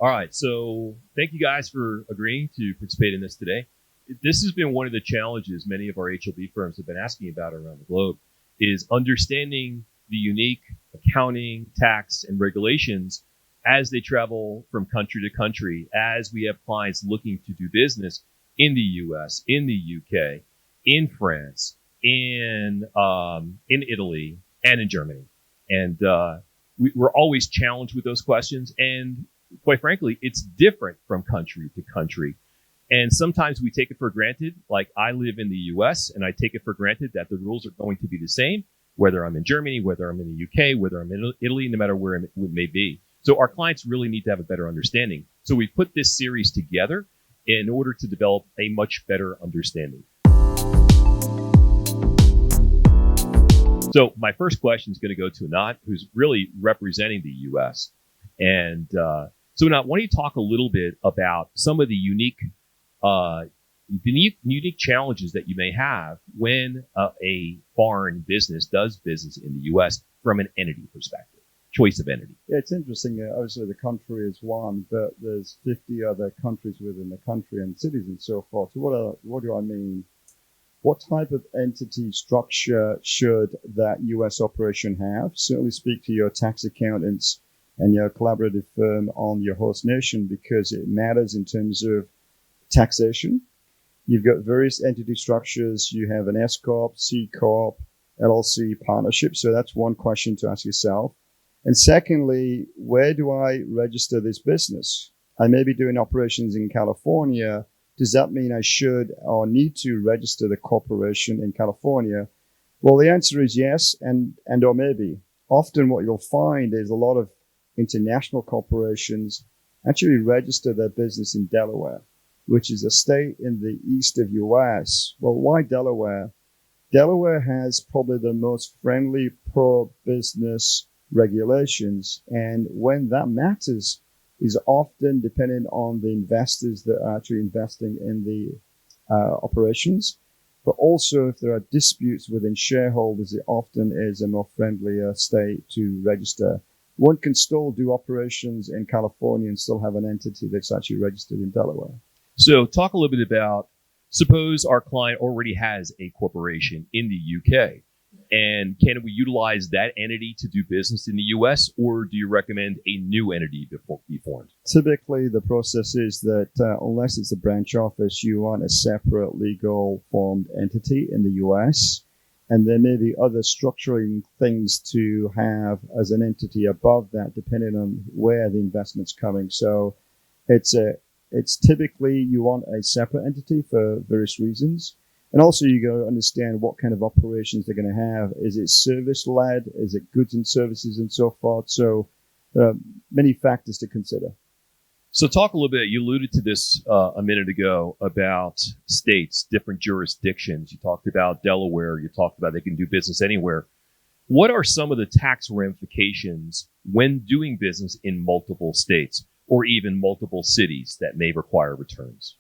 All right, so thank you guys for agreeing to participate in this today. This has been one of the challenges many of our HOB firms have been asking about around the globe, is understanding the unique accounting, tax, and regulations as they travel from country to country, as we have clients looking to do business in the US, in the UK, in France, in Italy, and in Germany. And we're always challenged with those questions. And quite frankly, it's different from country to country. And sometimes we take it for granted. Like I live in the US and I take it for granted that the rules are going to be the same, whether I'm in Germany, whether I'm in the UK, whether I'm in Italy, no matter where it may be. So our clients really need to have a better understanding. So we put this series together in order to develop a much better understanding. So my first question is going to go to Anant, who's really representing the US. And so Anant, why don't you talk a little bit about some of the unique challenges that you may have when a foreign business does business in the US from an entity perspective, choice of entity? Yeah, it's interesting. Obviously, the country is one, but there's 50 other countries within the country and cities and so forth. So what do I mean? What type of entity structure should that U.S. operation have? Certainly speak to your tax accountants and your collaborative firm on your host nation, because it matters in terms of taxation. You've got various entity structures. You have an S Corp, C Corp, LLC, partnership. So that's one question to ask yourself. And secondly, where do I register this business? I may be doing operations in California. Does that mean I should or need to register the corporation in California? Well, the answer is yes, and or maybe. Often what you'll find is a lot of international corporations actually register their business in Delaware, which is a state in the east of US. Well, why Delaware? Delaware has probably the most friendly pro-business regulations, and when that matters is often dependent on the investors that are actually investing in the operations, but also if there are disputes within shareholders, it often is a more friendlier state to register. One can still do operations in California and still have an entity that's actually registered in Delaware. So talk a little bit about, suppose our client already has a corporation in the UK. And can we utilize that entity to do business in the U.S., or do you recommend a new entity before be formed? Typically, the process is that unless it's a branch office, you want a separate legal formed entity in the U.S., and there may be other structuring things to have as an entity above that, depending on where the investment's coming. So it's typically you want a separate entity for various reasons. And also, you got to understand what kind of operations they're going to have. Is it service-led? Is it goods and services and so forth? So many factors to consider. So talk a little bit, you alluded to this a minute ago about states, different jurisdictions. You talked about Delaware. You talked about they can do business anywhere. What are some of the tax ramifications when doing business in multiple states or even multiple cities that may require returns?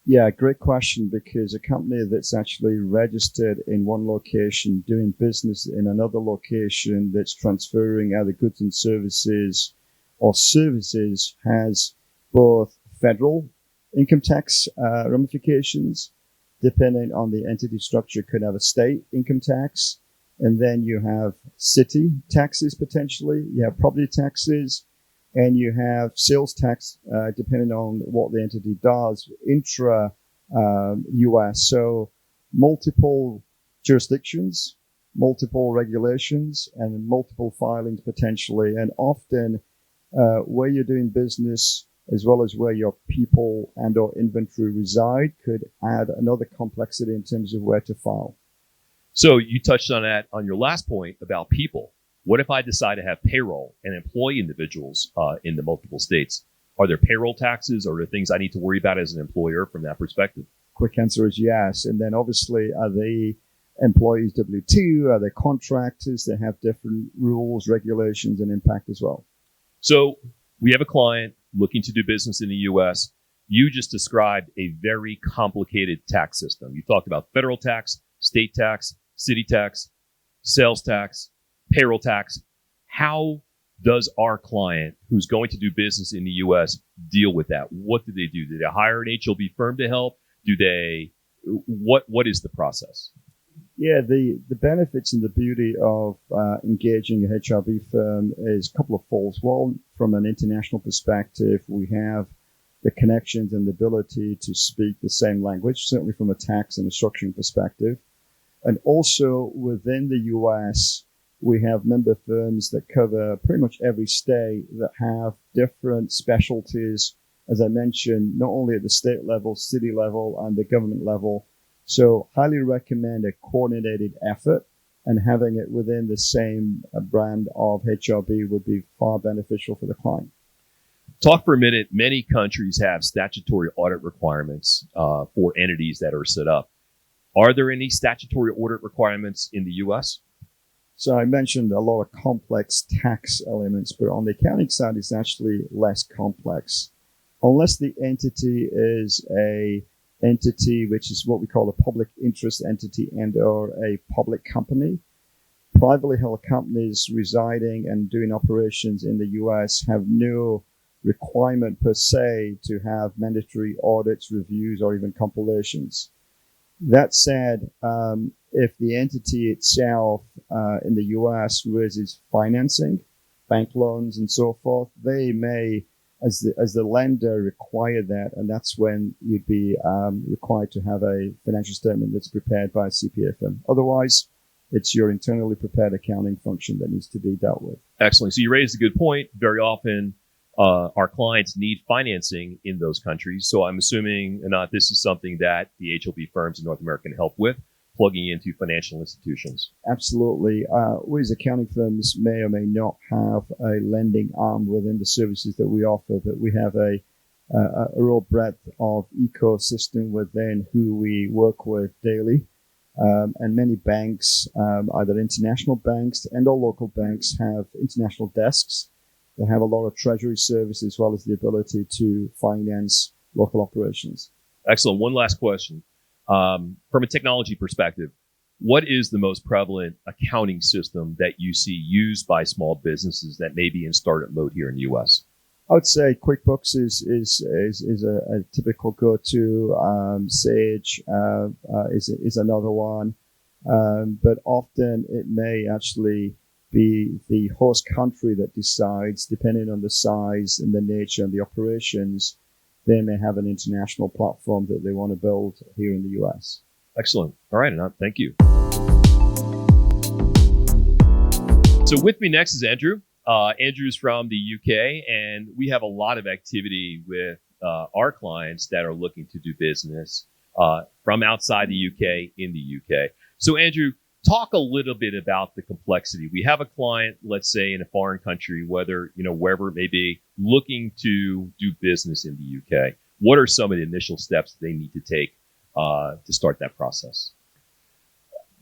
Yeah, great question, because a company that's actually registered in one location, doing business in another location that's transferring either goods and services or services has both federal income tax ramifications, depending on the entity structure, could have a state income tax, and then you have city taxes potentially, you have property taxes, and you have sales tax, depending on what the entity does, intra-US. So multiple jurisdictions, multiple regulations, and multiple filings potentially. And often where you're doing business, as well as where your people and or inventory reside, could add another complexity in terms of where to file. So you touched on that on your last point about people. What if I decide to have payroll and employ individuals in the multiple states? Are there payroll taxes, or are there things I need to worry about as an employer from that perspective? Quick answer is yes. And then obviously, are they employees W-2? Are they contractors that have different rules, regulations, and impact as well? So we have a client looking to do business in the U.S. You just described a very complicated tax system. You talked about federal tax, state tax, city tax, sales tax, payroll tax. How does our client who's going to do business in the U.S. deal with that? What do? Do they hire an HLB firm to help? What is the process? Yeah, the benefits and the beauty of engaging a HRB firm is a couple of folds. One, from an international perspective, we have the connections and the ability to speak the same language, certainly from a tax and a structuring perspective. And also within the U.S., we have member firms that cover pretty much every state that have different specialties, as I mentioned, not only at the state level, city level, and the government level. So highly recommend a coordinated effort, and having it within the same brand of HRB would be far beneficial for the client. Talk for a minute. Many countries have statutory audit requirements for entities that are set up. Are there any statutory audit requirements in the U.S.? So I mentioned a lot of complex tax elements, but on the accounting side, it's actually less complex. Unless the entity is a entity which is what we call a public interest entity and or a public company, privately held companies residing and doing operations in the U.S. have no requirement per se to have mandatory audits, reviews, or even compilations. That said, if the entity itself in the U.S. raises financing, bank loans, and so forth, they may, as the lender, require that, and that's when you'd be required to have a financial statement that's prepared by a CPA firm. Otherwise, it's your internally prepared accounting function that needs to be dealt with. Excellent. So you raised a good point. Very often, our clients need financing in those countries. So I'm assuming, Anant, this is something that the HLB firms in North America can help with, plugging into financial institutions. Absolutely. We as accounting firms may or may not have a lending arm within the services that we offer, but we have a real breadth of ecosystem within who we work with daily. And many banks, either international banks and or local banks, have international desks. They have a lot of treasury service as well as the ability to finance local operations. Excellent. One last question. From a technology perspective, what is the most prevalent accounting system that you see used by small businesses that may be in startup mode here in the U.S.? I would say QuickBooks is a typical go-to. Sage is another one, but often it may actually be the host country that decides, depending on the size and the nature and the operations. They may have an international platform that they want to build here in the U.S. Excellent. All right, Anant, thank you. So with me next is Andrew. Andrew's from the UK, and we have a lot of activity with our clients that are looking to do business from outside the UK in the UK. So Andrew, talk a little bit about the complexity. We have a client, let's say in a foreign country, whether, wherever it may be, looking to do business in the UK. What are some of the initial steps they need to take to start that process?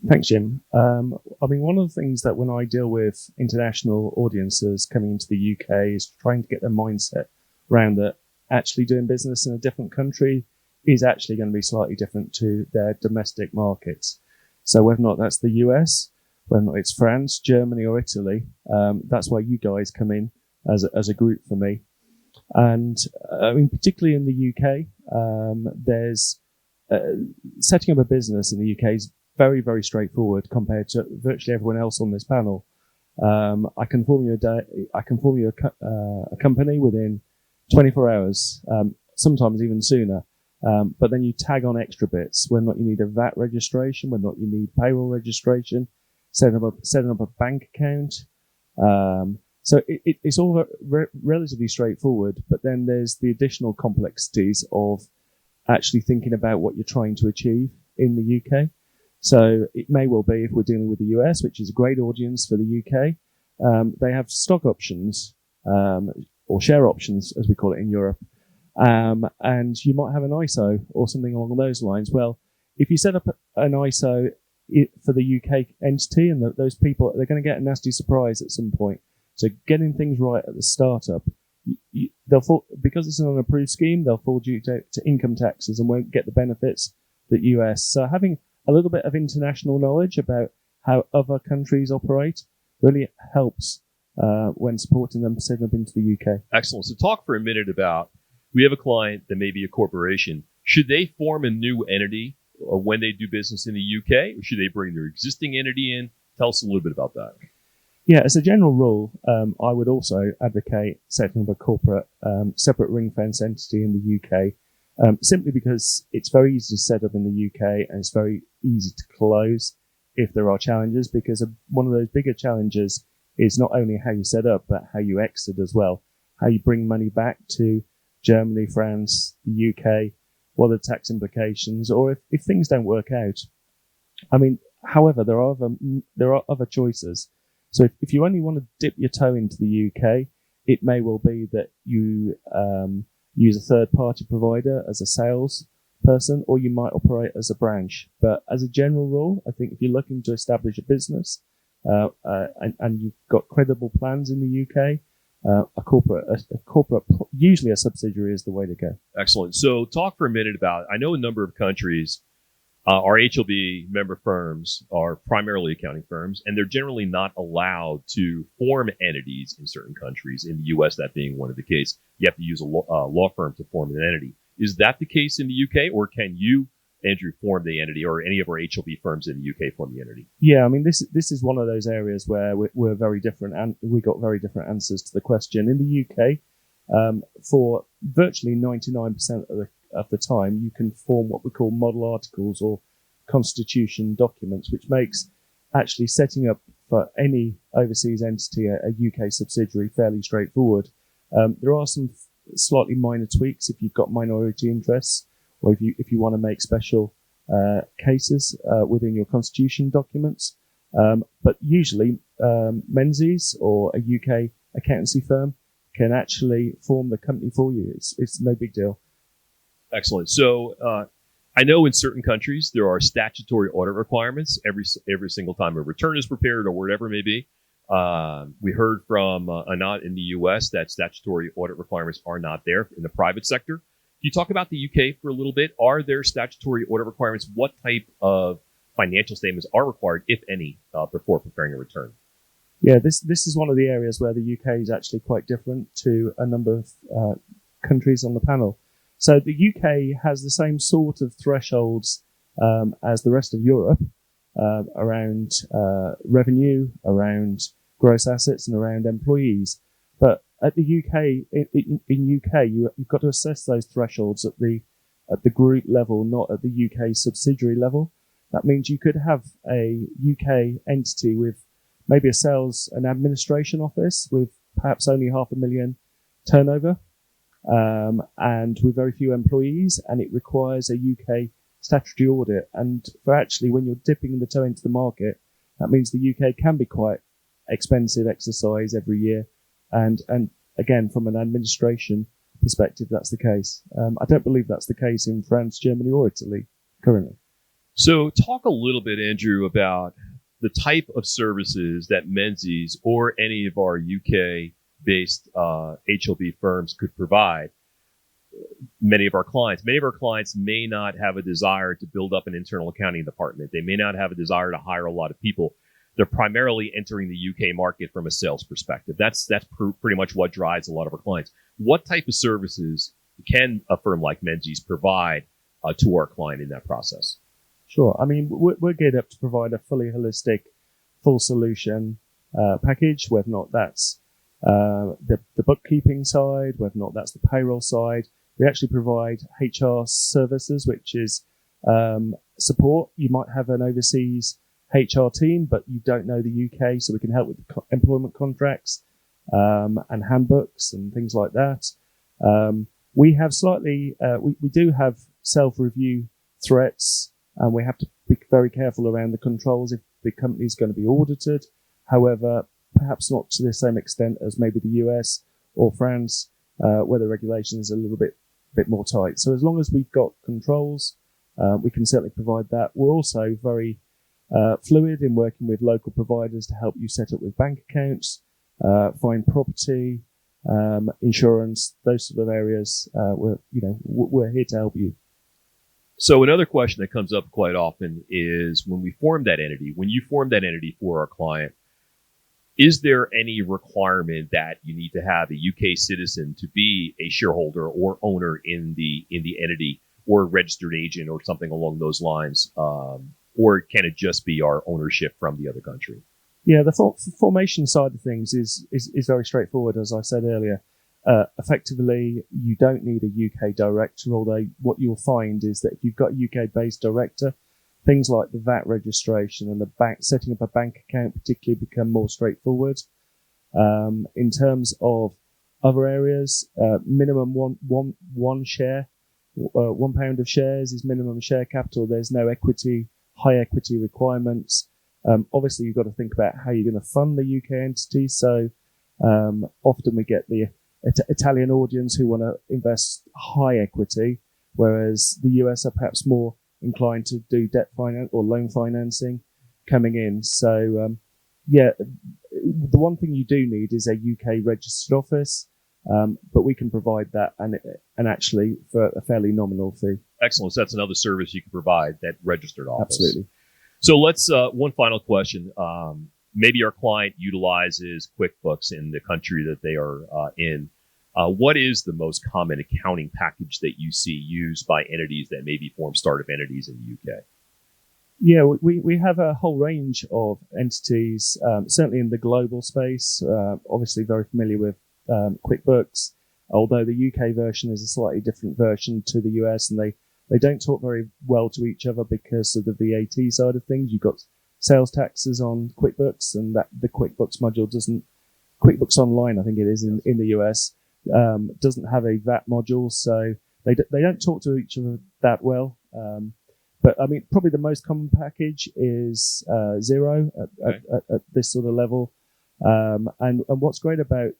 Thanks, Jim. One of the things that when I deal with international audiences coming into the UK is trying to get their mindset around that actually doing business in a different country is actually going to be slightly different to their domestic markets. So whether or not that's the US, whether or not it's France, Germany, or Italy, that's why you guys come in as a group for me. And particularly in the UK, there's setting up a business in the UK is very, very straightforward compared to virtually everyone else on this panel. I can form you a company within 24 hours, sometimes even sooner. But then you tag on extra bits. Whether or not you need a VAT registration, whether or not you need payroll registration, setting up a bank account. So it's all relatively straightforward. But then there's the additional complexities of actually thinking about what you're trying to achieve in the UK. So it may well be, if we're dealing with the US, which is a great audience for the UK, they have stock options, or share options, as we call it in Europe. And you might have an ISO or something along those lines. Well, if you set up an ISO for the UK entity, and those people, they're going to get a nasty surprise at some point. So getting things right at the startup, they'll fall, because it's an unapproved scheme, they'll fall due to income taxes and won't get the benefits that US. So having a little bit of international knowledge about how other countries operate really helps when supporting them setting up into the UK. Excellent. So talk for a minute about, we have a client that may be a corporation. Should they form a new entity when they do business in the UK, or should they bring their existing entity in? Tell us a little bit about that. Yeah, as a general rule, I would also advocate setting up a corporate separate ring-fence entity in the UK, simply because it's very easy to set up in the UK and it's very easy to close if there are challenges, because one of those bigger challenges is not only how you set up, but how you exit as well, how you bring money back to Germany, France, the UK, what are the tax implications, or if things don't work out. I mean, however, there are other choices. So if you only want to dip your toe into the UK, it may well be that you use a third-party provider as a sales person, or you might operate as a branch. But as a general rule, I think if you're looking to establish a business and you've got credible plans in the UK, a corporate, usually a subsidiary, is the way to go. Excellent. So talk for a minute about, I know a number of countries, our HLB member firms are primarily accounting firms, and they're generally not allowed to form entities in certain countries. In the U.S., that being one of the case, you have to use a law firm to form an entity. Is that the case in the UK, or can you, Andrew, form the entity, or any of our HLB firms in the UK form the entity? Yeah, I mean, this is one of those areas where we're very different, and we got very different answers to the question. In the UK, for virtually 99% of the time, you can form what we call model articles or constitution documents, which makes actually setting up for any overseas entity a UK subsidiary fairly straightforward. There are some slightly minor tweaks if you've got minority interests, or if you want to make special cases within your constitution documents. But usually, Menzies or a UK accountancy firm can actually form the company for you. It's no big deal. Excellent. So I know in certain countries there are statutory audit requirements every single time a return is prepared or whatever it may be. We heard from Anant in the U.S. that statutory audit requirements are not there in the private sector. Can you talk about the UK for a little bit? Are there statutory audit requirements? What type of financial statements are required, if any, before preparing a return? Yeah, this is one of the areas where the UK is actually quite different to a number of countries on the panel. So the UK has the same sort of thresholds as the rest of Europe around revenue, around gross assets, and around employees. But at the UK, in UK, you've got to assess those thresholds at the group level, not at the UK subsidiary level. That means you could have a UK entity with maybe a sales and administration office with perhaps only 500,000 turnover, and with very few employees, and it requires a UK statutory audit. And for actually, when you're dipping the toe into the market, that means the UK can be quite expensive exercise every year. And again, from an administration perspective, that's the case. I don't believe that's the case in France, Germany, or Italy currently. So talk a little bit, Andrew, about the type of services that Menzies or any of our UK-based HLB firms could provide. Many of our clients may not have a desire to build up an internal accounting department. They may not have a desire to hire a lot of people. They're primarily entering the UK market from a sales perspective. That's pretty much what drives a lot of our clients. What type of services can a firm like Menzies provide to our client in that process? Sure. I mean, we're geared up to provide a fully holistic, full solution package, whether or not that's the bookkeeping side, whether or not that's the payroll side. We actually provide HR services, which is support. You might have an overseas HR team, but you don't know the UK, so we can help with employment contracts and handbooks and things like that. We have we do have self-review threats, and we have to be very careful around the controls if the company is going to be audited. However, perhaps not to the same extent as maybe the US or France, where the regulation is a little bit more tight. So as long as we've got controls, we can certainly provide that. We're also very fluid in working with local providers to help you set up with bank accounts, find property, insurance, those sort of areas. We're here to help you. So another question that comes up quite often is when you form that entity for our client, is there any requirement that you need to have a UK citizen to be a shareholder or owner in the entity, or a registered agent or something along those lines? Or can it just be our ownership from the other country? Yeah, the formation side of things is very straightforward, as I said earlier. Effectively, you don't need a UK director, although what you'll find is that if you've got a UK-based director, things like the VAT registration and setting up a bank account particularly become more straightforward. In terms of other areas, minimum one share, £1 of shares is minimum share capital. There's no high equity requirements. Obviously, you've got to think about how you're going to fund the UK entity. So often we get the Italian audience who want to invest high equity, whereas the US are perhaps more inclined to do debt finance or loan financing coming in. So, the one thing you do need is a UK registered office, but we can provide that and actually for a fairly nominal fee. Excellent. So that's another service you can provide, that registered office. Absolutely. So let's, one final question. Maybe our client utilizes QuickBooks in the country that they are in. What is the most common accounting package that you see used by entities that maybe form startup entities in the UK? Yeah, we have a whole range of entities, certainly in the global space. Obviously very familiar with QuickBooks, although the UK version is a slightly different version to the US, and they don't talk very well to each other because of the VAT side of things. You've got sales taxes on QuickBooks, and that the QuickBooks module QuickBooks Online, I think it is in the US, doesn't have a VAT module, so they don't talk to each other that well. But I mean, probably the most common package is Xero at this sort of level. And what's great about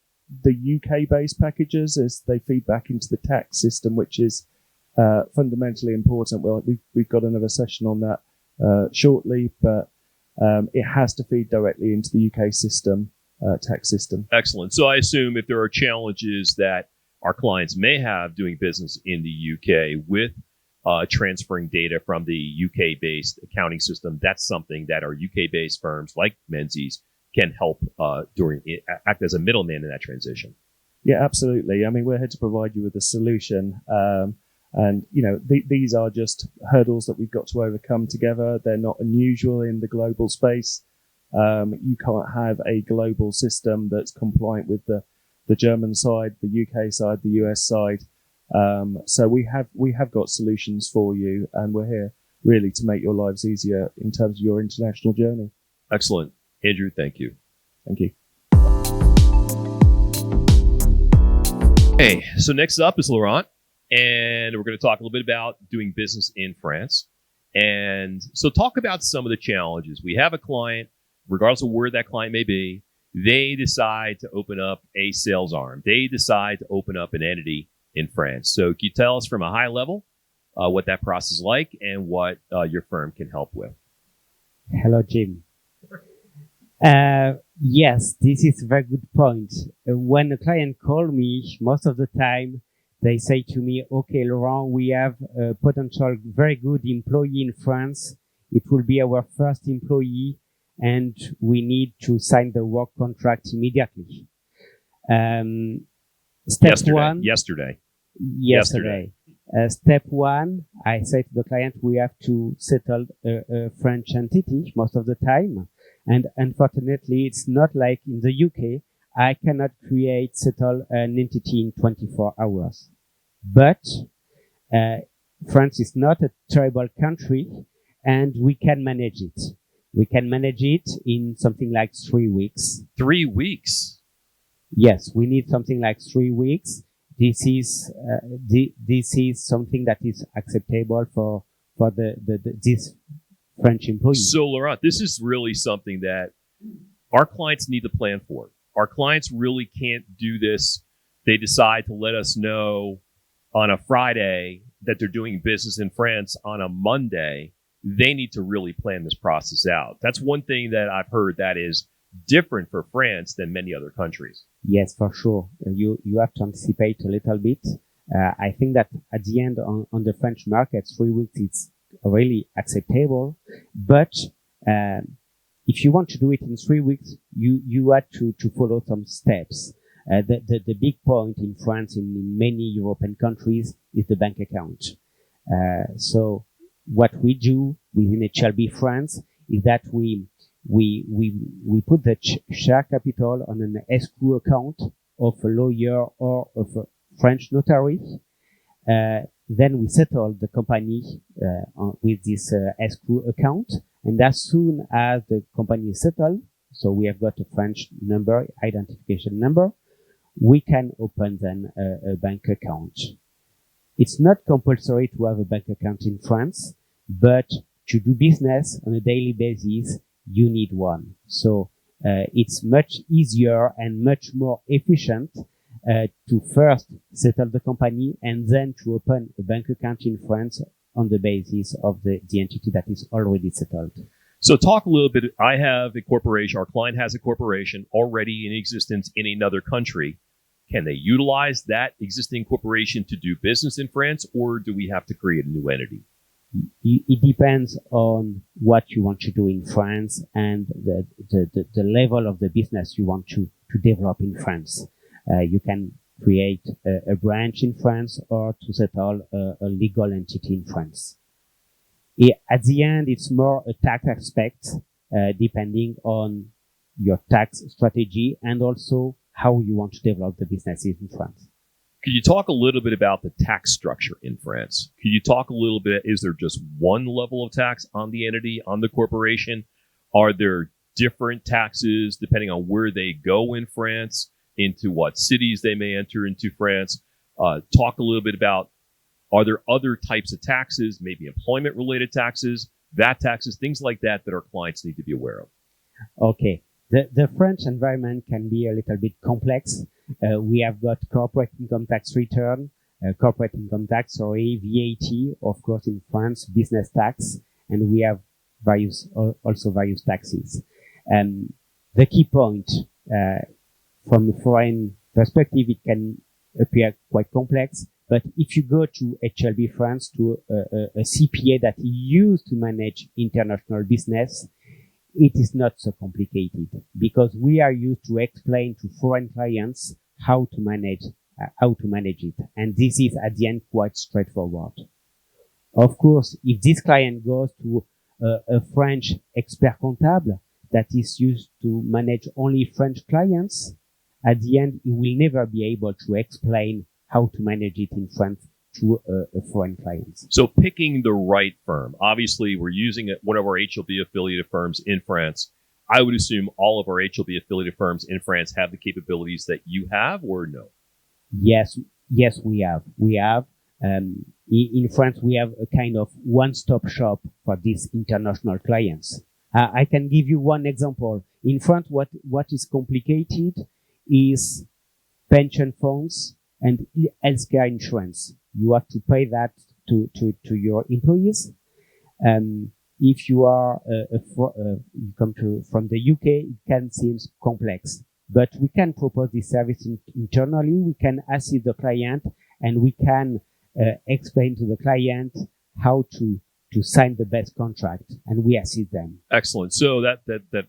the UK-based packages is they feed back into the tax system, which is fundamentally important. Well, we've got another session on that shortly, but it has to feed directly into the UK system, tax system. Excellent. So I assume if there are challenges that our clients may have doing business in the UK with transferring data from the UK-based accounting system, that's something that our UK-based firms like Menzies can help act as a middleman in that transition. Yeah, absolutely. I mean, we're here to provide you with a solution. And, these are just hurdles that we've got to overcome together. They're not unusual in the global space. You can't have a global system that's compliant with the German side, the UK side, the US side. So we have got solutions for you, and we're here really to make your lives easier in terms of your international journey. Excellent. Andrew, thank you. Thank you. Hey, so next up is Laurent, and we're going to talk a little bit about doing business in France. And so talk about some of the challenges. We have a client, regardless of where that client may be, they decide to open up a sales arm. They decide to open up an entity in France. So can you tell us from a high level what that process is like and what your firm can help with? Hello, Jim. Yes, this is a very good point. When a client calls me, most of the time they say to me, okay, Laurent, we have a potential very good employee in France. It will be our first employee and we need to sign the work contract immediately. Step one. Yesterday. Step one, I say to the client, we have to settle a French entity most of the time. And unfortunately, it's not like in the UK. I cannot settle an entity in 24 hours. But France is not a terrible country, and we can manage it. We can manage it in something like 3 weeks. 3 weeks? Yes, we need something like 3 weeks. This is something that is acceptable for this French employees. So, Laurent, this is really something that our clients need to plan for. Our clients really can't do this. They decide to let us know on a Friday that they're doing business in France on a Monday. They need to really plan this process out. That's one thing that I've heard that is different for France than many other countries. Yes, for sure. You have to anticipate a little bit. I think that at the end on the French market, 3 weeks is really acceptable. But if you want to do it in 3 weeks, you had to follow some steps. The big point in France, in many European countries, is the bank account. So what we do within HLB France is that we put the share capital on an escrow account of a lawyer or of a French notary. Then we settle the company with this escrow account. And as soon as the company is settled, so we have got a French number, identification number, we can open then a bank account. It's not compulsory to have a bank account in France, but to do business on a daily basis, you need one. So it's much easier and much more efficient to first settle the company and then to open a bank account in France on the basis of the entity that is already settled. So talk a little bit. I have a corporation. Our client has a corporation already in existence in another country. Can they utilize that existing corporation to do business in France, or do we have to create a new entity? It depends on what you want to do in France and the level of the business you want to develop in France. You can create a branch in France or to settle a legal entity in France. At the end, it's more a tax aspect, depending on your tax strategy and also how you want to develop the businesses in France. Could you talk a little bit about the tax structure in France? Could you talk a little bit, is there just one level of tax on the entity, on the corporation? Are there different taxes depending on where they go in France, into what cities they may enter into France? Talk a little bit about, are there other types of taxes, maybe employment-related taxes, VAT taxes, things like that our clients need to be aware of? Okay. The French environment can be a little bit complex. We have got corporate income tax return, VAT, of course, in France, business tax, and we have various taxes. The key point, from a foreign perspective, it can appear quite complex, but if you go to HLB France, to a CPA that is used to manage international business, it is not so complicated because we are used to explain to foreign clients how to manage it. And this is at the end quite straightforward. Of course, if this client goes to a French expert comptable that is used to manage only French clients, at the end, he will never be able to explain how to manage it in France to a foreign client. So picking the right firm. Obviously, we're using one of our HLB affiliated firms in France. I would assume all of our HLB affiliated firms in France have the capabilities that you have, or no? Yes, we have. In France, we have a kind of one-stop shop for these international clients. I can give you one example. In France, what is complicated is pension funds and healthcare insurance. You have to pay that to your employees. If you are you come from the UK, it can seem complex, but we can propose this service internally. We can assist the client, and we can explain to the client how to sign the best contract, and we assist them. Excellent. So that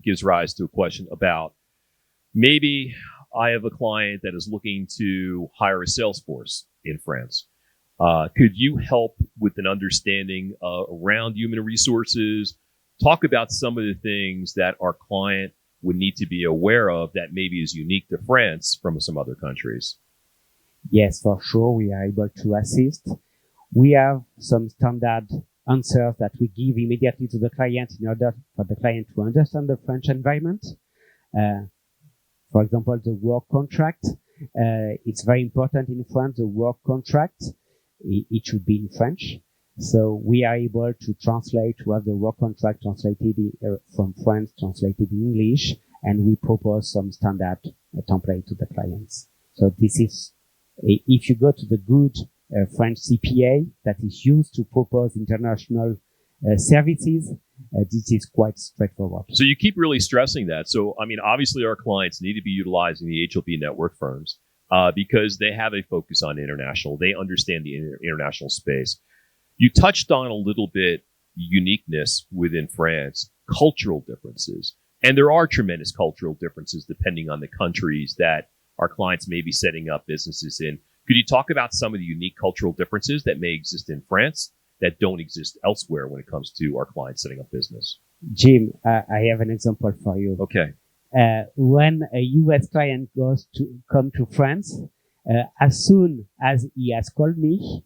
gives rise to a question about, maybe I have a client that is looking to hire a sales force in France. Could you help with an understanding around human resources? Talk about some of the things that our client would need to be aware of that maybe is unique to France from some other countries. Yes, for sure, we are able to assist. We have some standard answers that we give immediately to the client in order for the client to understand the French environment. For example, the work contract. It's very important in France, the work contract. It should be in French. So we are able to translate, to have the work contract translated from French, translated in English, and we propose some standard template to the clients. So this is, if you go to the good French CPA that is used to propose international services, this is quite straightforward. So you keep really stressing that. So, I mean, obviously our clients need to be utilizing the HLB network firms because they have a focus on international. They understand the international space. You touched on a little bit uniqueness within France. cultural differences. And there are tremendous cultural differences depending on the countries that our clients may be setting up businesses in. Could you talk about some of the unique cultural differences that may exist in France that don't exist elsewhere when it comes to our clients setting up business? Jim, I have an example for you. Okay. When a US client come to France, as soon as he has called me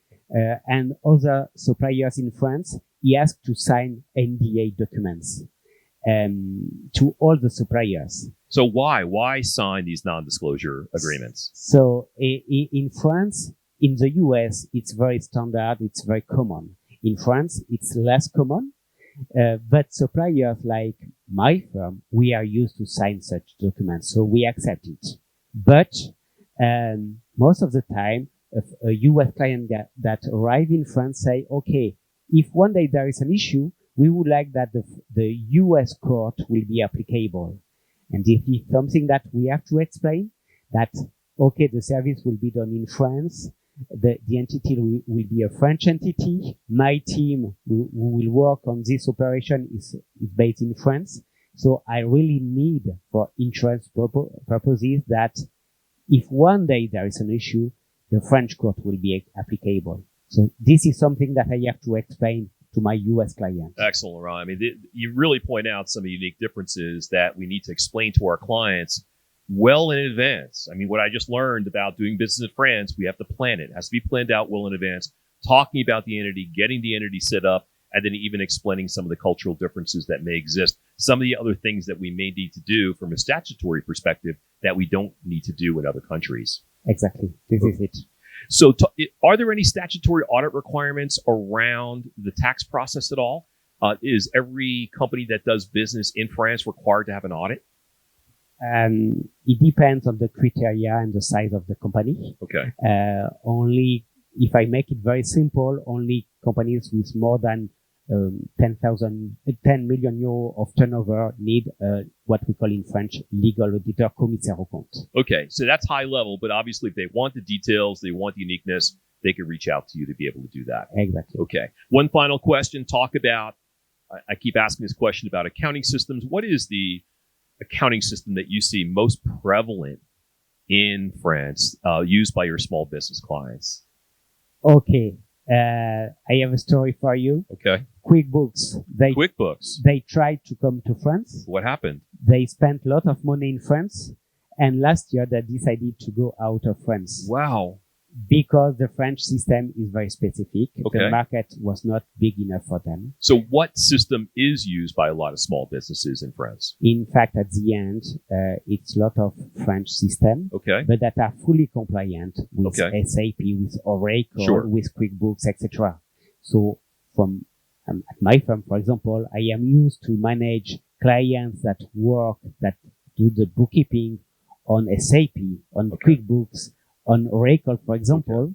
and other suppliers in France, he asked to sign NDA documents to all the suppliers. So why sign these non-disclosure agreements? So in France, in the US, it's very standard, it's very common. In France, it's less common, but suppliers like my firm, we are used to sign such documents, so we accept it. But most of the time, a US client that arrive in France say, okay, if one day there is an issue, we would like that the US court will be applicable. And if it's something that we have to explain, that, okay, the service will be done in France, the entity will be a French entity, my team who will work on this operation is based in France. So I really need, for insurance purposes, that if one day there is an issue, the French court will be applicable. So this is something that I have to explain to my US client. Excellent, Laurent. I mean, you really point out some of the unique differences that we need to explain to our clients well in advance. I mean, what I just learned about doing business in France, we have to plan it. It has to be planned out well in advance, talking about the entity, getting the entity set up, and then even explaining some of the cultural differences that may exist, some of the other things that we may need to do from a statutory perspective that we don't need to do in other countries. Exactly. This is it. So are there any statutory audit requirements around the tax process at all? Is every company that does business in France required to have an audit? It depends on the criteria and the size of the company. Okay. Only, if I make it very simple, only companies with more than 10 million euro of turnover need what we call in French legal auditor, commissaire aux comptes. Okay, so that's high level, but obviously if they want the details, they want the uniqueness, they can reach out to you to be able to do that. Exactly. Okay. One final question. Talk about, I keep asking this question about accounting systems. What is the accounting system that you see most prevalent in France, used by your small business clients? Okay. I have a story for you. Okay. QuickBooks. QuickBooks. They tried to come to France. What happened? They spent a lot of money in France. And last year they decided to go out of France. Wow. Because the French system is very specific. Okay. The market was not big enough for them. So what system is used by a lot of small businesses in France? In fact, at the end, it's a lot of French system, Okay. but that are fully compliant with Okay. SAP, with Oracle, Sure. with QuickBooks, etc. So from at my firm, for example, I am used to manage clients that do the bookkeeping on SAP, on Okay. QuickBooks, on Oracle, for example. Okay.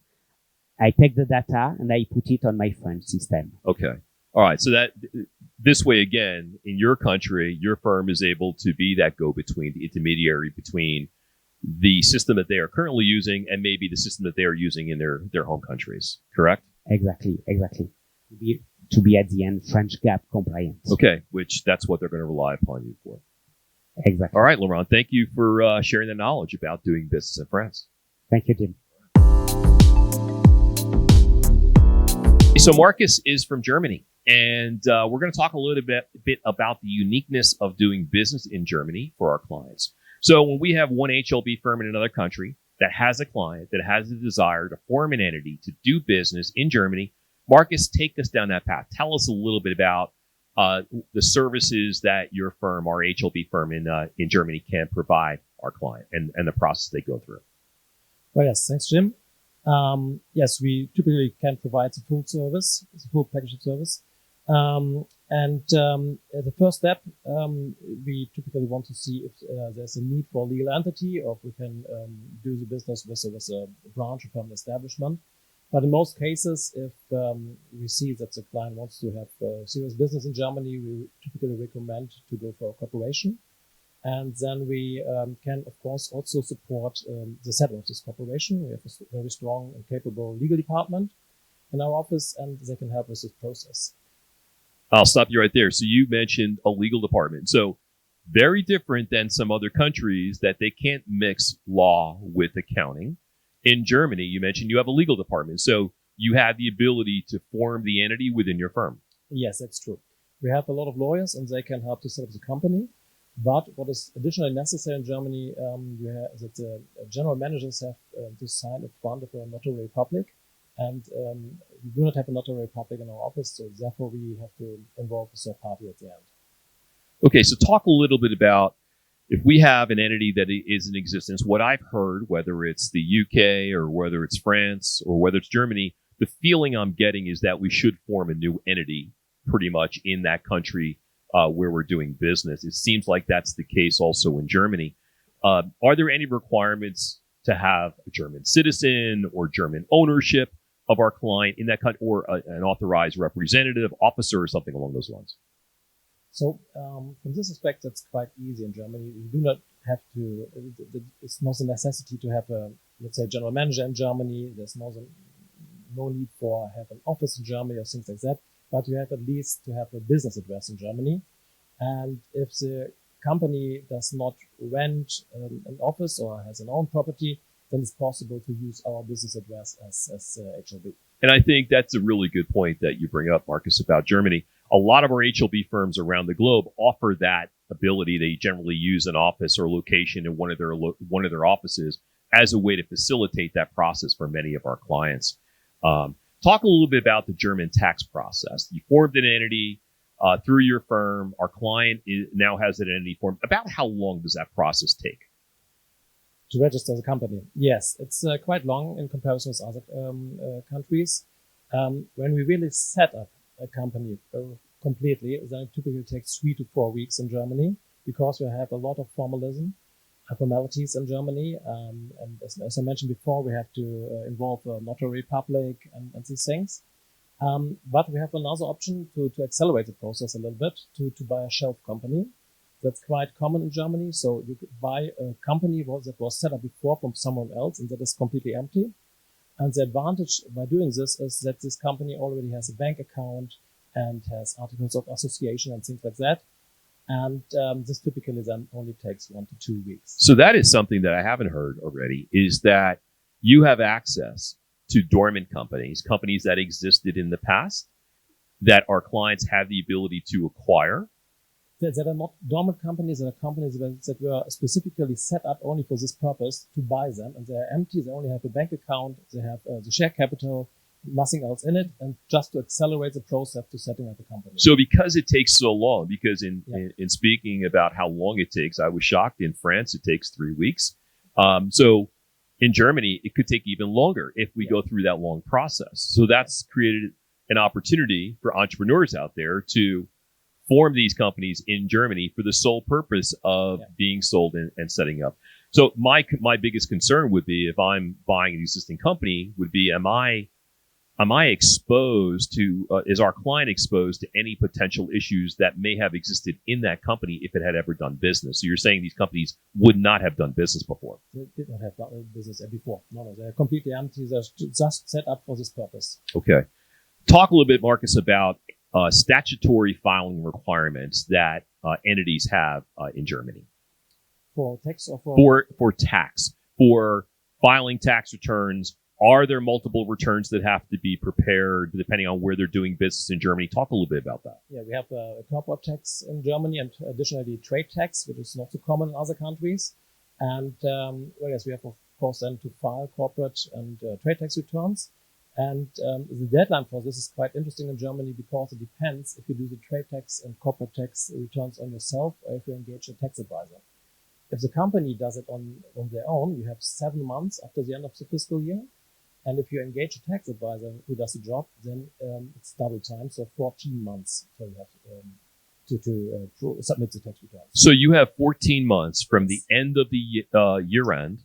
I take the data and I put it on my French system. Okay. All right. So that this way, again, in your country, your firm is able to be that go-between, the intermediary between the system that they are currently using and maybe the system that they are using in their home countries. Correct? Exactly. To be at the end French GAAP compliant. Okay. Which that's what they're going to rely upon you for. Exactly. All right, Laurent. Thank you for sharing the knowledge about doing business in France. Thank you, Jim. So Marcus is from Germany, and we're going to talk a little bit about the uniqueness of doing business in Germany for our clients. So when we have one HLB firm in another country that has a client that has a desire to form an entity to do business in Germany, Marcus, take us down that path. Tell us a little bit about the services that your firm, our HLB firm in Germany, can provide our client and the process they go through. Well, yes, thanks, Jim. Yes, we typically can provide the full service, the full package of service. The first step, we typically want to see if there's a need for a legal entity or if we can do the business with a branch or permanent establishment. But in most cases, if we see that the client wants to have serious business in Germany, we typically recommend to go for a corporation. And then we can, of course, also support the setup of this corporation. We have a very strong and capable legal department in our office, and they can help us with this process. I'll stop you right there. So you mentioned a legal department. So very different than some other countries that they can't mix law with accounting. In Germany, you mentioned you have a legal department. So you have the ability to form the entity within your firm. Yes, that's true. We have a lot of lawyers and they can help to set up the company. But what is additionally necessary in Germany, that the general managers have to sign in front of a notary public. And we do not have a notary public in our office, so therefore we have to involve a third party at the end. Okay, so talk a little bit about if we have an entity that is in existence, what I've heard, whether it's the UK or whether it's France or whether it's Germany, the feeling I'm getting is that we should form a new entity pretty much in that country where we're doing business. It seems like that's the case also in Germany. Are there any requirements to have a German citizen or German ownership of our client in that country, or an authorized representative, officer, or something along those lines? So from this aspect, that's quite easy in Germany. You do not have to, it's not a necessity to have a, let's say, general manager in Germany. There's no need for have an office in Germany or things like that. But you have at least to have a business address in Germany. And if the company does not rent an office or has an own property, then it's possible to use our business address as HLB. And I think that's a really good point that you bring up, Marcus, about Germany. A lot of our HLB firms around the globe offer that ability. They generally use an office or location in one of their offices as a way to facilitate that process for many of our clients. Talk a little bit about the German tax process. You formed an entity through your firm. Our client now has an entity formed. About how long does that process take? To register the company? Yes, it's quite long in comparison with other countries. When we really set up a company completely, then it typically takes 3 to 4 weeks in Germany because we have a lot of formalities in Germany. And as I mentioned before, we have to involve a notary public and these things. But we have another option to accelerate the process a little bit, to buy a shelf company. That's quite common in Germany. So you could buy a company that was set up before from someone else and that is completely empty. And the advantage by doing this is that this company already has a bank account and has articles of association and things like that. And this typically then only takes 1 to 2 weeks. So that is something that I haven't heard already, is that you have access to dormant companies that existed in the past, that our clients have the ability to acquire. That are not dormant companies, that are companies that were specifically set up only for this purpose to buy them. And they're empty. They only have a bank account. They have the share capital, nothing else in it, and just to accelerate the process to setting up a company. So because it takes so long, because in speaking about how long it takes, I was shocked. In France, it takes 3 weeks. So in Germany, it could take even longer if we go through that long process. So that's created an opportunity for entrepreneurs out there to form these companies in Germany for the sole purpose of being sold and setting up. So my biggest concern would be, if I'm buying an existing company, would be, am I exposed to, is our client exposed to any potential issues that may have existed in that company if it had ever done business? So you're saying these companies would not have done business before? They did not have done business before. No, they're completely empty. They're just set up for this purpose. Okay. Talk a little bit, Marcus, about statutory filing requirements that entities have in Germany. For tax or for tax, for filing tax returns. Are there multiple returns that have to be prepared depending on where they're doing business in Germany? Talk a little bit about that. Yeah, we have a corporate tax in Germany and additionally trade tax, which is not so common in other countries. And yes, we have, of course, then to file corporate and trade tax returns. And the deadline for this is quite interesting in Germany because it depends if you do the trade tax and corporate tax returns on yourself or if you engage a tax advisor. If the company does it on their own, you have 7 months after the end of the fiscal year. And if you engage a tax advisor who does the job, then it's double time, so 14 months till you have to submit the tax returns. So you have 14 months from the end of the year end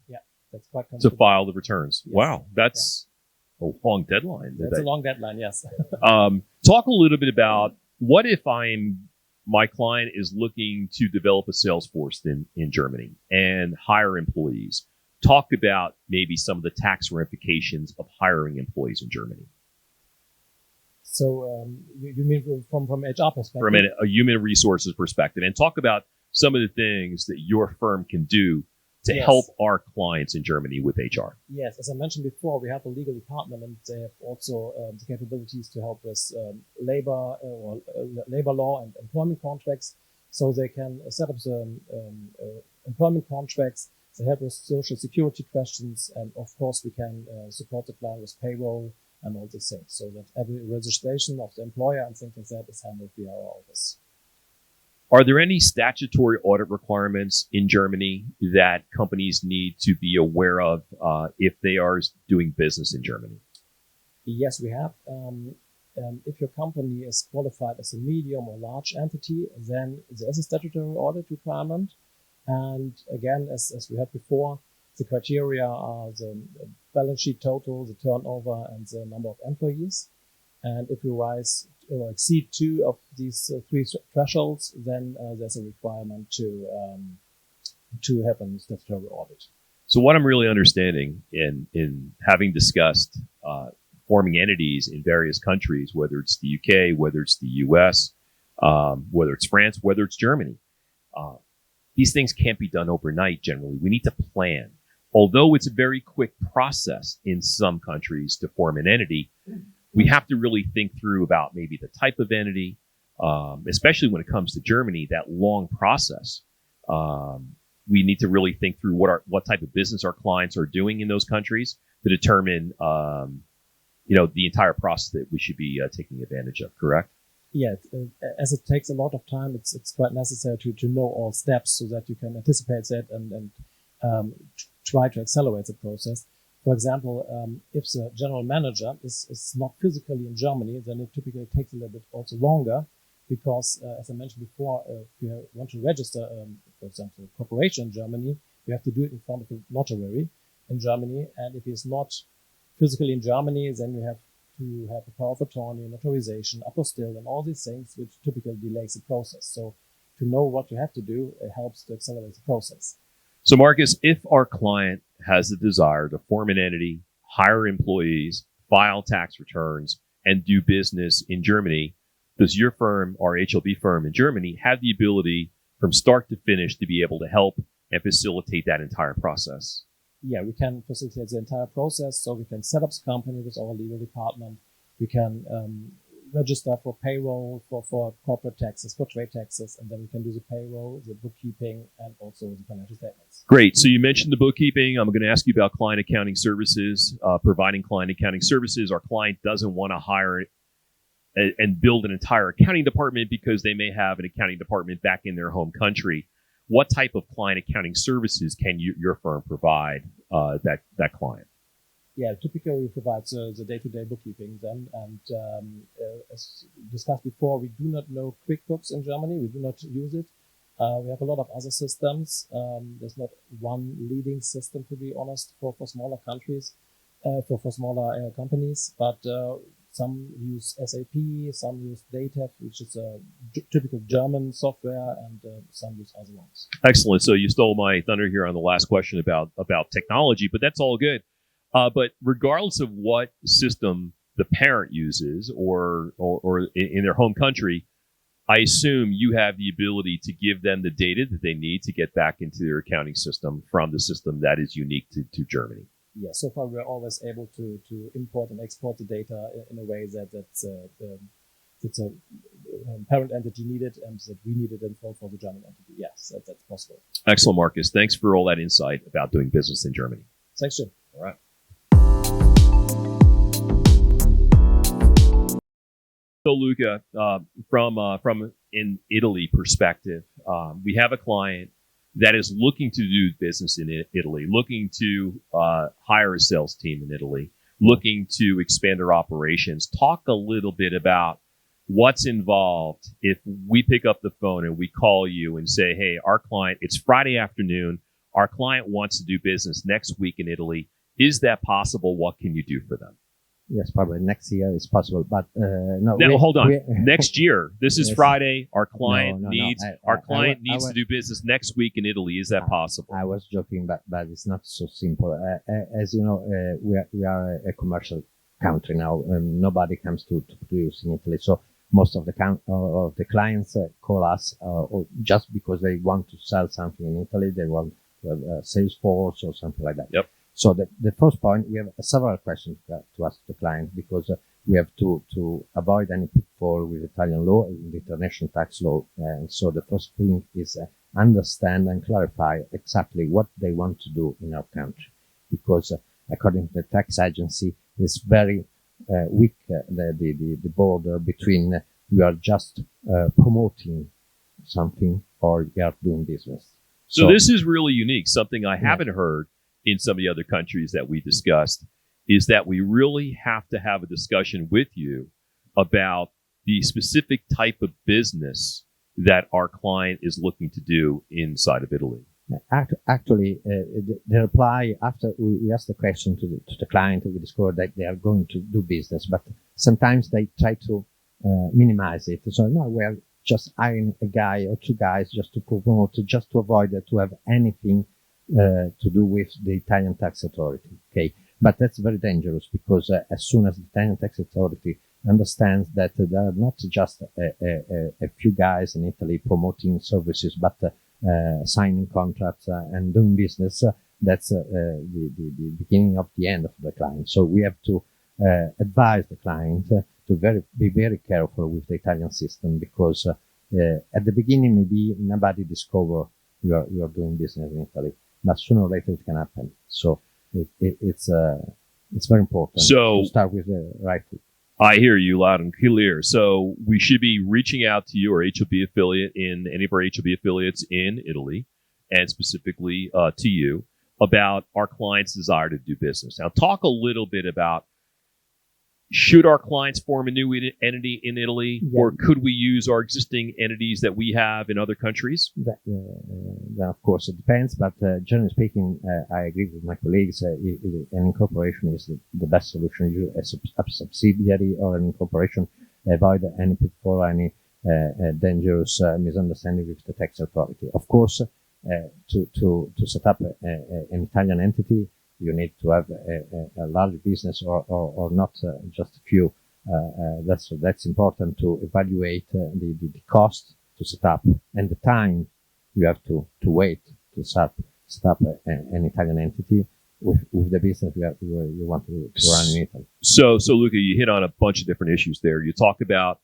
that's quite to file the returns. Yes. Wow, that's a long deadline. That's a long deadline, yes. Talk a little bit about, what if my client is looking to develop a sales force in Germany and hire employees? Talk about maybe some of the tax ramifications of hiring employees in Germany. You mean from HR perspective? From a human resources perspective, and talk about some of the things that your firm can do to help our clients in Germany with HR. Yes, as I mentioned before, we have a legal department, and they have also the capabilities to help with labor law and employment contracts. So they can set up the employment contracts. They help with social security questions, and of course, we can support the client with payroll and all these things, so that every registration of the employer and things like that is handled via our office. Are there any statutory audit requirements in Germany that companies need to be aware of if they are doing business in Germany? Yes, we have. If your company is qualified as a medium or large entity, then there is a statutory audit requirement. And again, as we had before, the criteria are the balance sheet total, the turnover, and the number of employees. And if you rise or exceed two of these three thresholds, then there's a requirement to have a statutory audit. So what I'm really understanding in having discussed forming entities in various countries, whether it's the UK, whether it's the US, whether it's France, whether it's Germany, these things can't be done overnight generally. We need to plan. Although it's a very quick process in some countries to form an entity, we have to really think through about maybe the type of entity, especially when it comes to Germany, that long process. We need to really think through what type of business our clients are doing in those countries to determine, the entire process that we should be taking advantage of. Correct? Yeah, as it takes a lot of time, it's quite necessary to know all steps so that you can anticipate that and try to accelerate the process. For example, if the general manager is not physically in Germany, then it typically takes a little bit also longer because, as I mentioned before, if you want to register, for example, a corporation in Germany, you have to do it in front of a notary in Germany. And if he's not physically in Germany, then you have to have a power of attorney, notarization, apostille, and all these things, which typically delays the process. So to know what you have to do, it helps to accelerate the process. So Marcus, if our client has the desire to form an entity, hire employees, file tax returns, and do business in Germany, does your firm, our HLB firm in Germany, have the ability from start to finish to be able to help and facilitate that entire process? Yeah, we can facilitate the entire process. So we can set up the company with our legal department. We can register for payroll, for corporate taxes, for trade taxes, and then we can do the payroll, the bookkeeping, and also the financial statements. Great. So you mentioned the bookkeeping. I'm going to ask you about client accounting services, providing client accounting services. Our client doesn't want to hire and build an entire accounting department because they may have an accounting department back in their home country. What type of client accounting services can your firm provide that client? Yeah, typically we provide the day-to-day bookkeeping then. And as discussed before, we do not know QuickBooks in Germany. We do not use it. We have a lot of other systems. There's not one leading system, to be honest, for smaller countries, for smaller companies. But some use SAP, some use DATEV, which is a typical German software, and some use other ones. Excellent. So you stole my thunder here on the last question about technology, but that's all good. But regardless of what system the parent uses or in their home country, I assume you have the ability to give them the data that they need to get back into their accounting system from the system that is unique to Germany. Yeah, so far we're always able to import and export the data in a way that's a parent entity needed and that we needed it for the German entity. Yes, that's possible. Excellent, Marcus. Thanks for all that insight about doing business in Germany. Thanks, Jim. All right. So, Luca, from an Italy perspective, we have a client that is looking to do business in Italy, looking to hire a sales team in Italy, looking to expand their operations. Talk a little bit about what's involved if we pick up the phone and we call you and say, hey, our client, it's Friday afternoon, our client wants to do business next week in Italy. Is that possible? What can you do for them? Yes, probably next year is possible, but no. Now, hold on. Next year, this is yes. Friday. Our client needs to do business next week in Italy. Is that possible? I was joking, but it's not so simple. As you know, we are a commercial country now. Nobody comes to produce in Italy. So most of the clients call us or just because they want to sell something in Italy. They want to have a sales force or something like that. Yep. So the first point, we have several questions to ask the client because we have to avoid any pitfall with Italian law and the international tax law. And so the first thing is understand and clarify exactly what they want to do in our country, because according to the tax agency, it's very weak, the border between you are just promoting something or you are doing business. So this is really unique. Something I haven't heard in some of the other countries that we discussed is that we really have to have a discussion with you about the specific type of business that our client is looking to do inside of Italy. Actually, the reply after we asked the question to the client, we discovered that they are going to do business, but sometimes they try to minimize it. So no, we are just hiring a guy or two guys just to promote, just to avoid to have anything to do with the Italian tax authority. Okay, but that's very dangerous because as soon as the Italian tax authority understands that there are not just a few guys in Italy promoting services, but signing contracts and doing business, that's the beginning of the end of the client. So we have to advise the client to be very careful with the Italian system because at the beginning maybe nobody discover you are doing business in Italy, but sooner or later it can happen. So it's very important to start with the right foot. I hear you loud and clear. So we should be reaching out to you or HOB affiliate in any of our HOB affiliates in Italy, and specifically to you about our client's desire to do business. Now, talk a little bit about, should our clients form a new entity in Italy, or could we use our existing entities that we have in other countries? That, of course, it depends, but generally speaking, I agree with my colleagues. An incorporation is the best solution. You, a subsidiary or an incorporation, avoid any pitfall, any dangerous misunderstanding with the tax authority. Of course, to set up an Italian entity, you need to have a large business or not just a few. That's important to evaluate the cost to set up and the time you have to wait to set up an Italian entity with the business you want to run in Italy. So Luca, you hit on a bunch of different issues there. You talk about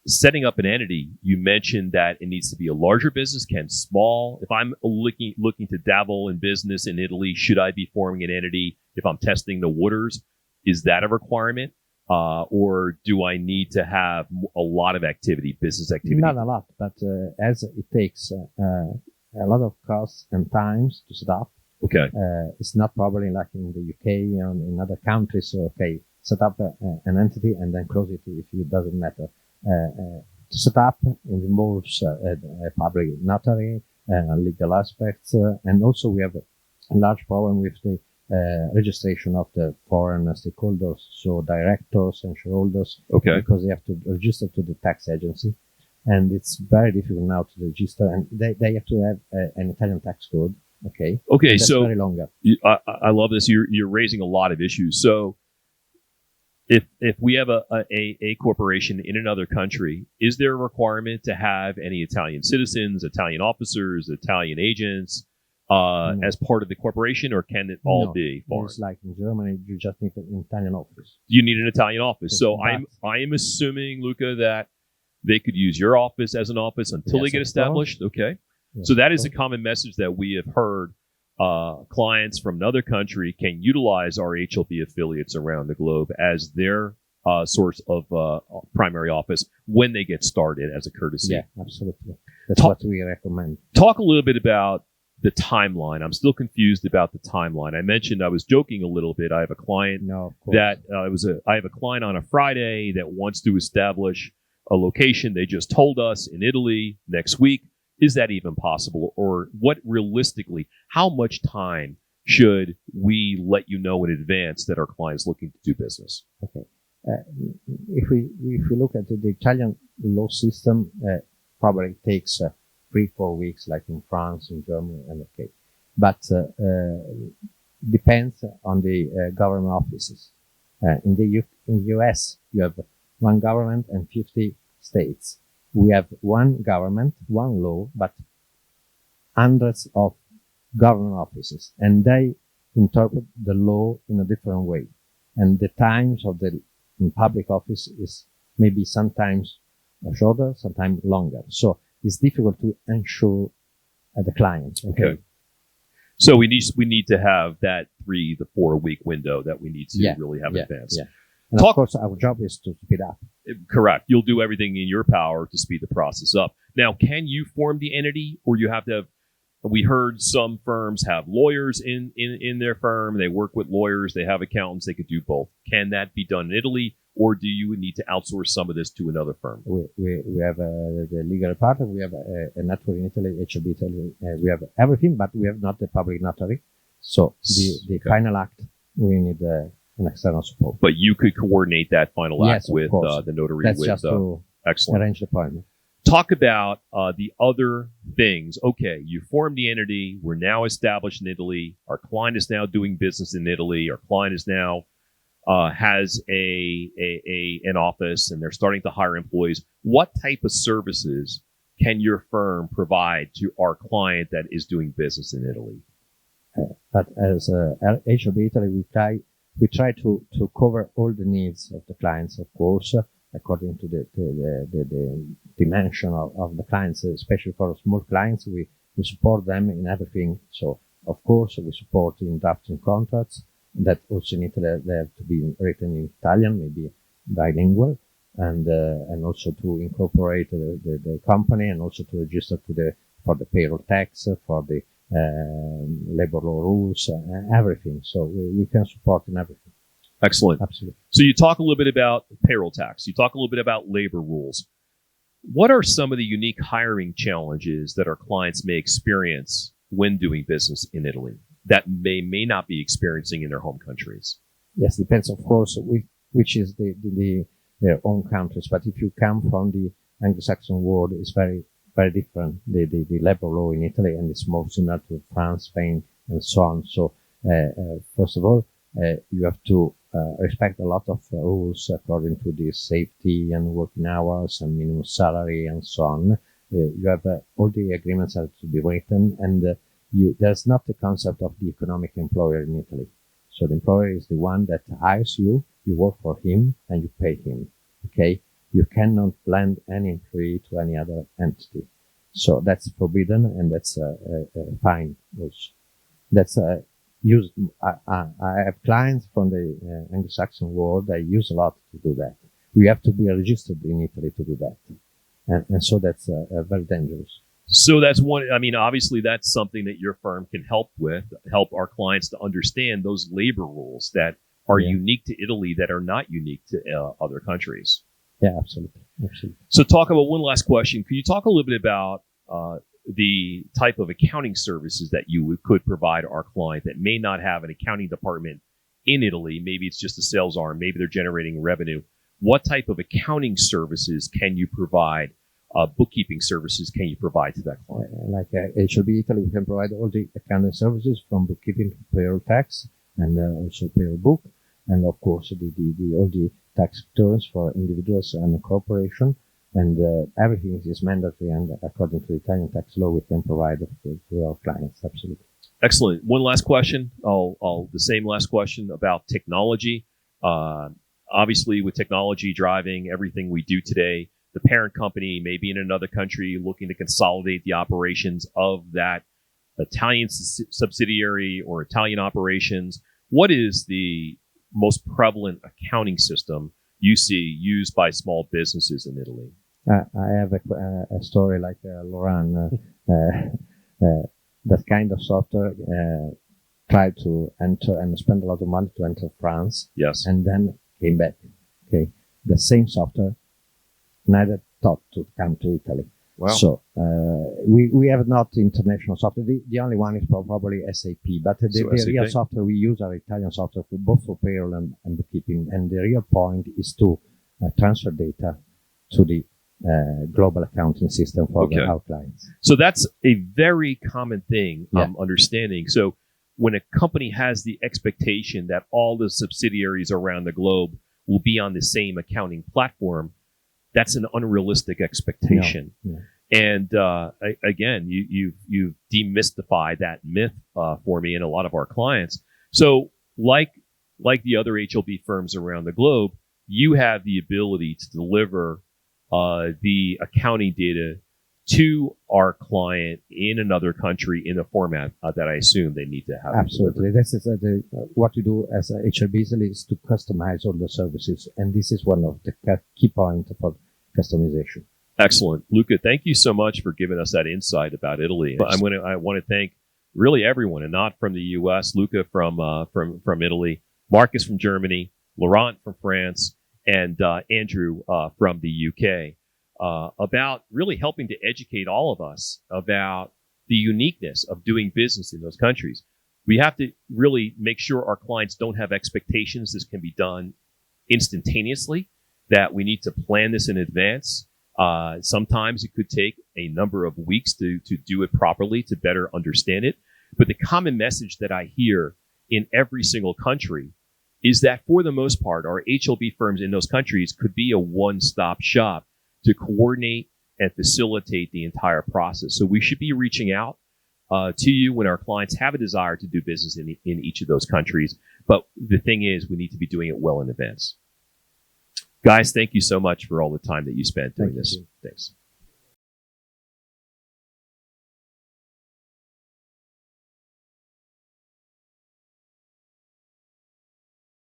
setting up an entity. You mentioned that it needs to be a larger business, small. If I'm looking to dabble in business in Italy, should I be forming an entity if I'm testing the waters? Is that a requirement? Or do I need to have a lot of activity, business activity? Not a lot, but as it takes a lot of costs and times to set up. Okay. It's not probably like in the UK and in other countries. So, okay, set up an entity and then close it if it doesn't matter. To set up involves a public notary, legal aspects, and also we have a large problem with the registration of the foreign stakeholders, so directors and shareholders, because they have to register to the tax agency, and it's very difficult now to register, and they have to have an Italian tax code. Okay, that's so very longer. I love this. You're raising a lot of issues. So if we have a corporation in another country, is there a requirement to have any Italian citizens, Italian officers, Italian agents as part of the corporation, or can it all be foreign? It's like in Germany, you just need an Italian office. You need an Italian office. So I am assuming, Luca, that they could use your office as an office until they get established. Okay. Yes, so that is a common message that we have heard. Clients from another country can utilize our HLB affiliates around the globe as their source of primary office when they get started as a courtesy. Yeah, absolutely. That's what we recommend. Talk a little bit about the timeline. I'm still confused about the timeline. I mentioned I was joking a little bit. I have a client I have a client on a Friday that wants to establish a location. They just told us in Italy next week. Is that even possible? Or what realistically, how much time should we let you know in advance that our client is looking to do business? Okay. If we look at the Italian law system, probably takes 3-4 weeks, like in France, in Germany, and but depends on the government offices. In the US, you have one government and 50 states. We have one government, one law, but hundreds of government offices, and they interpret the law in a different way. And the times of the public office is maybe sometimes shorter, sometimes longer. So it's difficult to ensure the client. Okay. So we need to have that 3 to 4 week window that we need to really have advanced. Yeah. And of course, our job is to speed up. Correct. You'll do everything in your power to speed the process up. Now, can you form the entity, or you have to have? We heard some firms have lawyers in their firm. They work with lawyers. They have accountants. They could do both. Can that be done in Italy, or do you need to outsource some of this to another firm? We have the legal department. We have a network in Italy, HOB Italy. We have everything, but we have not the public notary. So the final act, we need an external support. But you could coordinate that final act with the notary. That's just to arrange the appointment. Talk about the other things. Okay, you formed the entity. We're now established in Italy. Our client is now doing business in Italy. Our client is now has an office, and they're starting to hire employees. What type of services can your firm provide to our client that is doing business in Italy? But as HOB Italy, we try to cover all the needs of the clients, of course, according to the dimension of the clients, especially for small clients. We support them in everything. So, of course, we support in drafting contracts that also in Italy they have to be written in Italian, maybe bilingual, and also to incorporate the company, and also to register for the payroll tax, for the labor law rules, everything. So we can support in everything. Excellent. Absolutely. So you talk a little bit about payroll tax. You talk a little bit about labor rules. What are some of the unique hiring challenges that our clients may experience when doing business in Italy that they may not be experiencing in their home countries? Yes, depends, of course, which is their own countries. But if you come from the Anglo-Saxon world, it's very, very different. The labor law in Italy, and it's more similar to France, Spain, and so on. So, first of all, you have to respect a lot of rules according to the safety and working hours and minimum salary and so on. You have all the agreements have to be written, and there's not the concept of the economic employer in Italy. So the employer is the one that hires you, you work for him, and you pay him. Okay? You cannot lend any employee to any other entity. So that's forbidden, and that's fine also. That's used. I have clients from the Anglo-Saxon world. I use a lot to do that. We have to be registered in Italy to do that, and so that's very dangerous. So that's one. I mean, obviously, that's something that your firm can help our clients to understand those labor rules that are unique to Italy that are not unique to other countries. Yeah, absolutely. So talk about one last question. Can you talk a little bit about the type of accounting services that you could provide our client that may not have an accounting department in Italy? Maybe it's just a sales arm. Maybe they're generating revenue. What type of accounting services can you provide? Bookkeeping services can you provide to that client? Like HOB Italy, we can provide all the accounting services from bookkeeping to payroll tax, and also payroll book, and of course all the tax returns for individuals and a corporation, and everything is mandatory, and according to the Italian tax law, we can provide to our clients. Absolutely. Excellent. One last question. The same last question about technology. Obviously, with technology driving everything we do today, the parent company may be in another country looking to consolidate the operations of that Italian subsidiary or Italian operations. What is the most prevalent accounting system you see used by small businesses in Italy? I have a story like Laurent. That kind of software tried to enter and spend a lot of money to enter France. Yes. And then came back. Okay. The same software neither thought to come to Italy. Wow. So we have not international software. The only one is probably SAP, but the real software we use are Italian software for both for payroll and bookkeeping. And the real point is to transfer data to the global accounting system for our clients. So that's a very common thing I'm understanding. So when a company has the expectation that all the subsidiaries around the globe will be on the same accounting platform, that's an unrealistic expectation. No. And again, you've demystified that myth for me and a lot of our clients. So like the other HLB firms around the globe, you have the ability to deliver the accounting data to our client in another country in a format that I assume they need to have. Absolutely. This is what we do as a HLB is to customize all the services. And this is one of the key points for customization. Excellent. Luca, thank you so much for giving us that insight about Italy. I want to thank really everyone, and not from the U.S., Luca from Italy, Marcus from Germany, Laurent from France, and Andrew from the U.K. About really helping to educate all of us about the uniqueness of doing business in those countries. We have to really make sure our clients don't have expectations this can be done instantaneously, that we need to plan this in advance. Sometimes it could take a number of weeks to do it properly, to better understand it. But the common message that I hear in every single country is that for the most part, our HLB firms in those countries could be a one-stop shop to coordinate and facilitate the entire process. So we should be reaching out to you when our clients have a desire to do business in each of those countries. But the thing is, we need to be doing it well in advance. Guys, thank you so much for all the time that you spent doing this. Thanks.